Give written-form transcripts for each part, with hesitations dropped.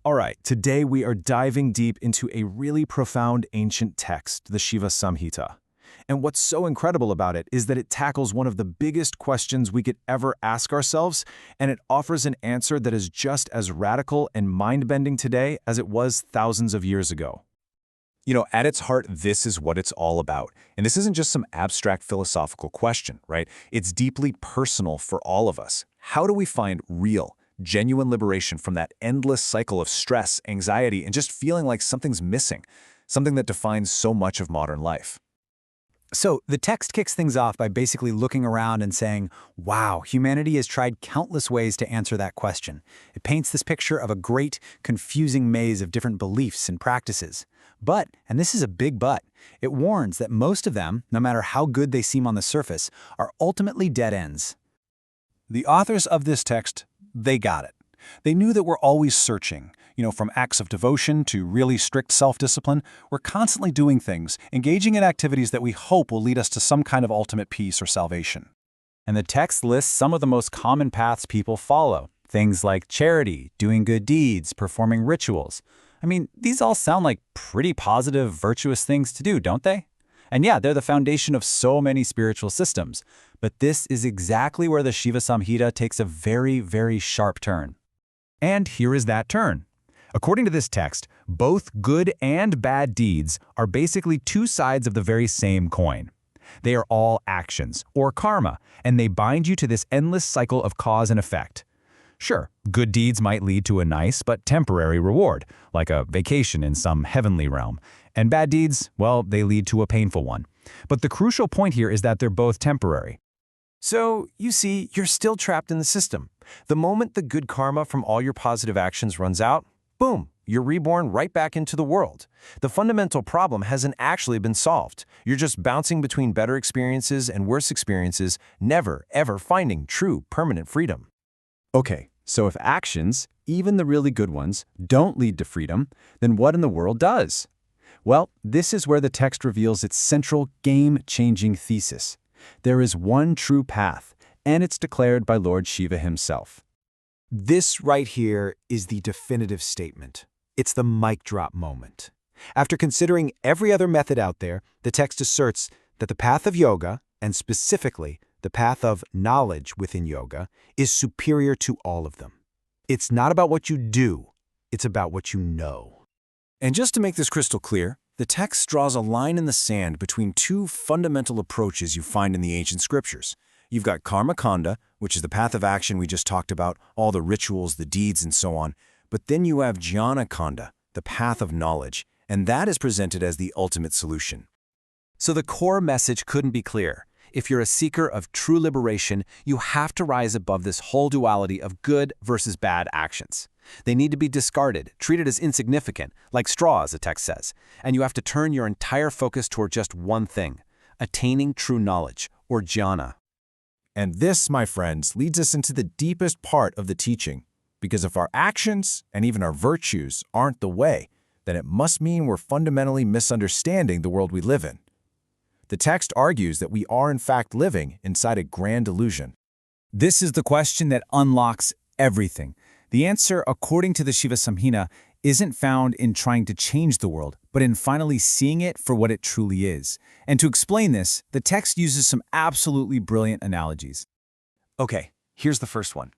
All right, today we are diving deep into a really profound ancient text, the Shiva Samhita. And what's so incredible about it is that it tackles one of the biggest questions we could ever ask ourselves, and it offers an answer that is just as radical and mind-bending today as it was thousands of years ago. At its heart, this is what it's all about. And this isn't just some abstract philosophical question, right? It's deeply personal for all of us. How do we find real, genuine liberation from that endless cycle of stress, anxiety, and just feeling like something's missing, something that defines so much of modern life? So the text kicks things off by basically looking around and saying, wow, humanity has tried countless ways to answer that question. It paints this picture of a great, confusing maze of different beliefs and practices. But, and this is a big but, it warns that most of them, no matter how good they seem on the surface, are ultimately dead ends. The authors of this text, they got it. They knew that we're always searching. From acts of devotion to really strict self-discipline, we're constantly doing things, engaging in activities that we hope will lead us to some kind of ultimate peace or salvation. And the text lists some of the most common paths people follow. Things like charity, doing good deeds, performing rituals. I mean, these all sound like pretty positive, virtuous things to do, don't they? And yeah, they're the foundation of so many spiritual systems. But this is exactly where the Shiva Samhita takes a very, very sharp turn. And here is that turn. According to this text, both good and bad deeds are basically two sides of the very same coin. They are all actions, or karma, and they bind you to this endless cycle of cause and effect. Sure, good deeds might lead to a nice but temporary reward, like a vacation in some heavenly realm. And bad deeds, well, they lead to a painful one. But the crucial point here is that they're both temporary. So, you see, you're still trapped in the system. The moment the good karma from all your positive actions runs out, boom, you're reborn right back into the world. The fundamental problem hasn't actually been solved. You're just bouncing between better experiences and worse experiences, never, ever finding true, permanent freedom. Okay, so if actions, even the really good ones, don't lead to freedom, then what in the world does? Well, this is where the text reveals its central game-changing thesis. There is one true path, and it's declared by Lord Shiva himself. This right here is the definitive statement. It's the mic drop moment. After considering every other method out there, the text asserts that the path of yoga, and specifically the path of knowledge within yoga, is superior to all of them. It's not about what you do, it's about what you know. And just to make this crystal clear, the text draws a line in the sand between two fundamental approaches you find in the ancient scriptures. You've got karma kanda, which is the path of action we just talked about, all the rituals, the deeds, and so on. But then you have jnana kanda, the path of knowledge, and that is presented as the ultimate solution. So the core message couldn't be clearer. If you're a seeker of true liberation, you have to rise above this whole duality of good versus bad actions. They need to be discarded, treated as insignificant, like straw, as the text says. And you have to turn your entire focus toward just one thing, attaining true knowledge, or jhana. And this, my friends, leads us into the deepest part of the teaching. Because if our actions and even our virtues aren't the way, then it must mean we're fundamentally misunderstanding the world we live in. The text argues that we are in fact living inside a grand illusion. This is the question that unlocks everything. The answer, according to the Shiva Samhita, isn't found in trying to change the world, but in finally seeing it for what it truly is. And to explain this, the text uses some absolutely brilliant analogies. Okay, here's the first one.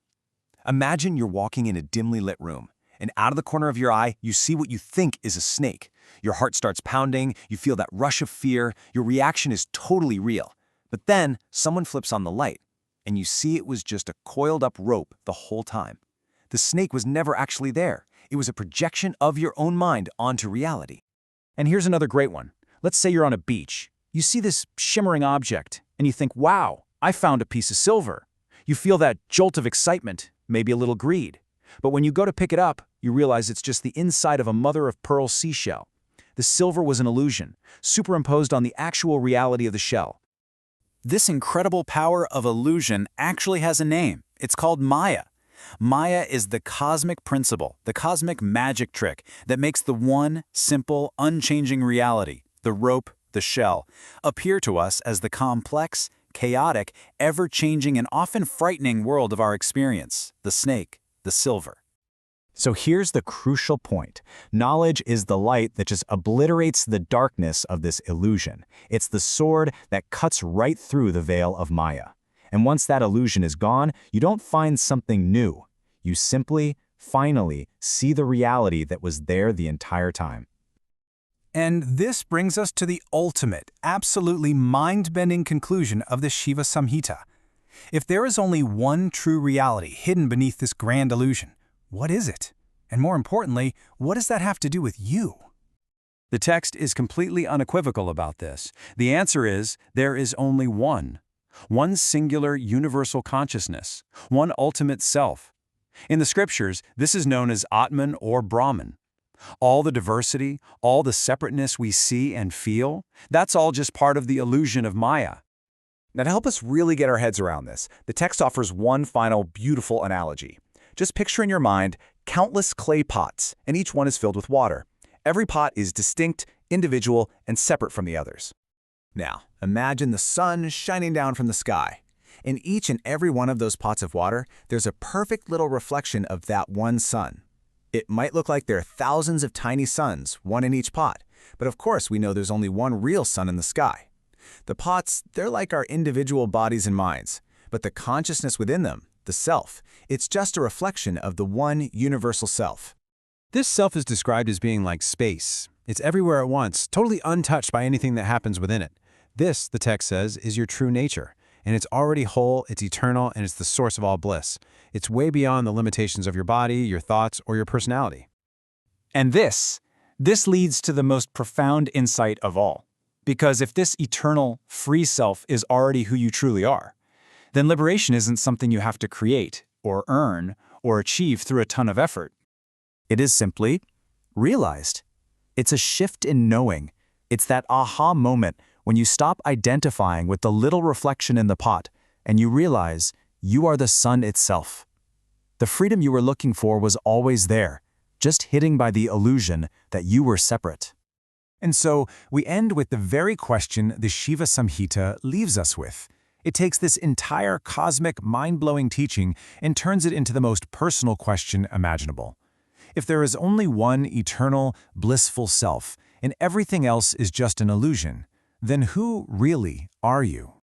Imagine you're walking in a dimly lit room, and out of the corner of your eye, you see what you think is a snake. Your heart starts pounding, you feel that rush of fear, your reaction is totally real. But then, someone flips on the light, and you see it was just a coiled up rope the whole time. The snake was never actually there. It was a projection of your own mind onto reality. And here's another great one. Let's say you're on a beach. You see this shimmering object, and you think, wow, I found a piece of silver. You feel that jolt of excitement, maybe a little greed. But when you go to pick it up, you realize it's just the inside of a mother-of-pearl seashell. The silver was an illusion, superimposed on the actual reality of the shell. This incredible power of illusion actually has a name. It's called Maya. Maya is the cosmic principle, the cosmic magic trick that makes the one, simple, unchanging reality, the rope, the shell, appear to us as the complex, chaotic, ever-changing and often frightening world of our experience, the snake, the silver. So here's the crucial point. Knowledge is the light that just obliterates the darkness of this illusion. It's the sword that cuts right through the veil of Maya. And once that illusion is gone, you don't find something new. You simply, finally, see the reality that was there the entire time. And this brings us to the ultimate, absolutely mind-bending conclusion of the Shiva Samhita. If there is only one true reality hidden beneath this grand illusion, what is it? And more importantly, what does that have to do with you? The text is completely unequivocal about this. The answer is, there is only one singular universal consciousness, one ultimate self. In the scriptures, this is known as Atman or Brahman. All the diversity, all the separateness we see and feel, that's all just part of the illusion of Maya. Now, to help us really get our heads around this, the text offers one final beautiful analogy. Just picture in your mind countless clay pots, and each one is filled with water. Every pot is distinct, individual, and separate from the others. Now, imagine the sun shining down from the sky. In each and every one of those pots of water, there's a perfect little reflection of that one sun. It might look like there are thousands of tiny suns, one in each pot, but of course we know there's only one real sun in the sky. The pots, they're like our individual bodies and minds, but the consciousness within them, the self, it's just a reflection of the one universal self. This self is described as being like space. It's everywhere at once, totally untouched by anything that happens within it. This, the text says, is your true nature. And it's already whole, it's eternal, and it's the source of all bliss. It's way beyond the limitations of your body, your thoughts, or your personality. And this leads to the most profound insight of all. Because if this eternal, free self is already who you truly are, then liberation isn't something you have to create, or earn, or achieve through a ton of effort. It is simply realized. It's a shift in knowing. It's that aha moment when you stop identifying with the little reflection in the pot and you realize you are the sun itself. The freedom you were looking for was always there, just hidden by the illusion that you were separate. And so we end with the very question the Shiva Samhita leaves us with. It takes this entire cosmic, mind-blowing teaching and turns it into the most personal question imaginable. If there is only one eternal, blissful self, and everything else is just an illusion, then who really are you?